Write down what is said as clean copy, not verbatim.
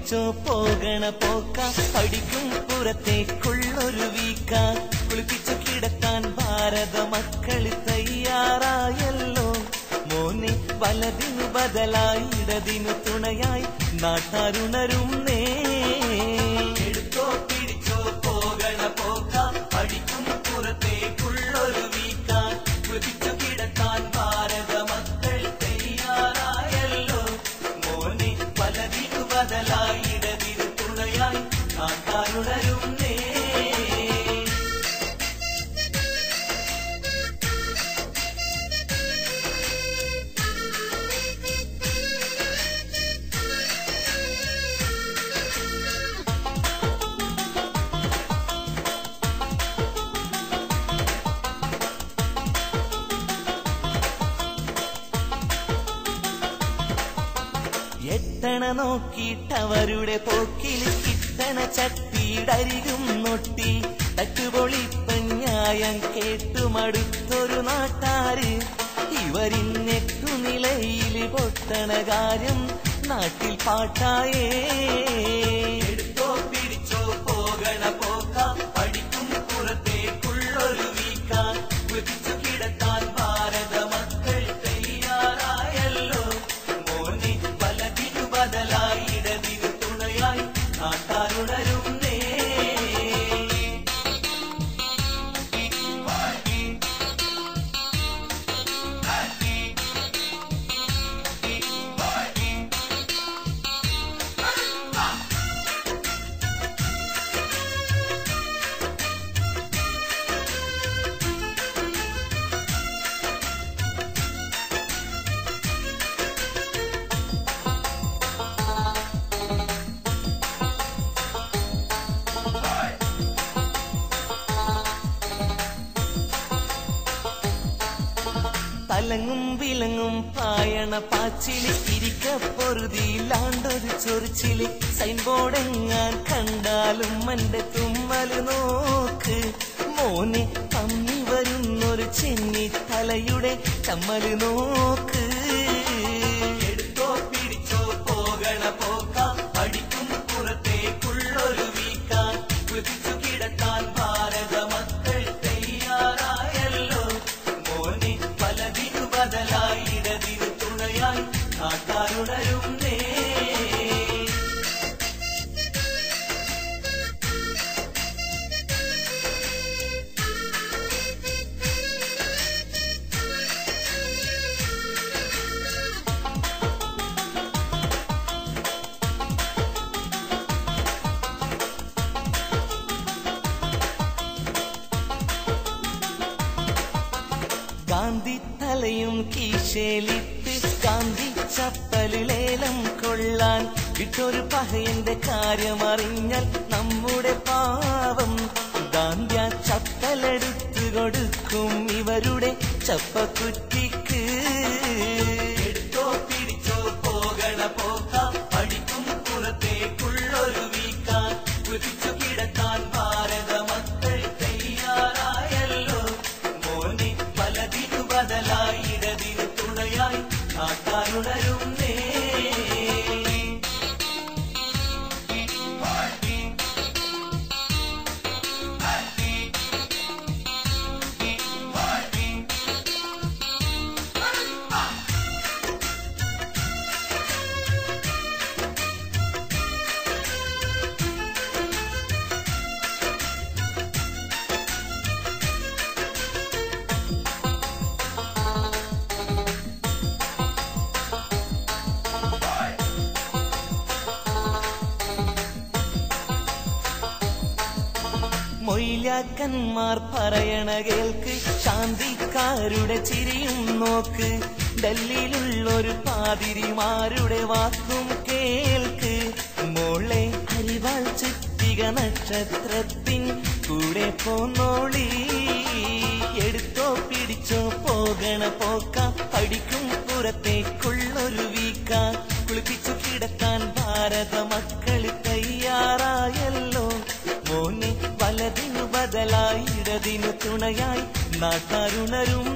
പിടിച്ചോ പോകണ പോക്ക പഠിക്കും പുറത്തേക്കുള്ളൊരു വീക്ക കുളിപ്പിച്ചു കിടത്താൻ ഭാരത മക്കൾ തയ്യാറായല്ലോ മോനെ വലതിനു ബദലായി ഇടതിനു തുണയായി നാട്ടാരുണരും നേ എടുത്തോ പിടിച്ചോ പോകണ പോക്ക പഠിക്കും പുറത്തേക്കുള്ളൊരു വീക്ക കുളിപ്പിച്ചു കിടത്താൻ ഭാരത മക്കൾ തയ്യാറായല്ലോ മോനെ വലതിനു ബദലായി ഇടതിനു തുണയായി നാട്ടാരുണരും നേ എത്തണ നോക്കിയിട്ടവരുടെ പോക്കിൽ കിട്ടണ ചട്ടിയിടരികും നൊട്ടി തട്ടുപൊളിപ്പഞ്ഞായം കേട്ടുമടുത്തൊരു നാട്ടാര് ഇവരിന്നെട്ടു നിലയിൽ പൊട്ടണ കാര്യം നാട്ടിൽ പാട്ടായേ എടുത്തോ പിടിച്ചോ പോകണ പോക്ക പഠിക്കും പുറത്തേക്കുള്ളൊരു വീക്ക കുതിച്ചു കിടത്താൻ ഭാരത മക്കൾ തയ്യാറായല്ലോ മോനെ വലതിനു ബദലായി ഇടതിനു തുണയായി നാട്ടാരുണരും നേ തലങ്ങും വിലങ്ങും പായണ പാച്ചില് ഇരിക്ക പൊറുതിയിലാണ്ടൊരു ചൊറിച്ചില് സൈൻ ബോർഡെങ്ങാൻ കണ്ടാലും മന്റെ തുമ്മല് നോക്ക് മോനെ പമ്മി വരുന്നൊരു ചെന്നി തലയുടെ ചമ്മല് നോക്ക് എടുത്തോ പിടിച്ചോ പോകണ പോക്ക പഠിക്കും പുറത്തേക്കുള്ളൊരു വീക്ക കുതിച്ചു കിടത്താൻ ഭാരത മക്കൾ തയ്യാറായല്ലോ മോനെ വലതിനു ബദലായി ഇടതിനു തുണയായി നാട്ടാരുണരും നേ ഗാന്ധി തലയും കീശേലിട്ട് ഗാന്ധി ചപ്പലിലേലം കൊള്ളാൻ വിട്ടൊരു പഹയന്റെ കാര്യമറിഞ്ഞാൽ നമ്മുടെ പാവം ഗാന്ധ്യ ചപ്പലെടുത്തു കൊടുക്കും ഇവരുടെ ചപ്പക്കുറ്റിക്ക് എടുത്തോ പിടിച്ചോ പോകണ പോക്ക പഠിക്കും പുറത്തേക്കുള്ളൊരു വീക്ക കുതിച്ചു കിടത്താൻ ഭാരത മക്കൾ തയ്യാറായല്ലോ മോനെ വലതിനു ബദലായി ഇടതിനു തുണയായി നാട്ടാരുണരും നേ മൊയ്ലാക്കന്മാർ പറയണ കേൾക്ക് ശാന്തിക്കാരുടെ ചിരിയും നോക്ക് ഡൽഹിയിലുള്ളൊരു പാതിരിമാരുടെ വാക്കും കേൾക്ക് മോളെ അരിവാൾ ചുറ്റിക നക്ഷത്രത്തിൻ കൂടെ പോന്നോളി എടുത്തോ പിടിച്ചോ പോകണ പോക്ക പഠിക്കും പുറത്തേക്കുള്ളൊരു വീക്ക കുളിപ്പിച്ചു കിടത്താൻ ഭാരത മക്കൾ തയ്യാറായല്ലോ മോനെ വലതിനു ബദലായി ഇടതിനു തുണയായി നാട്ടാരുണരും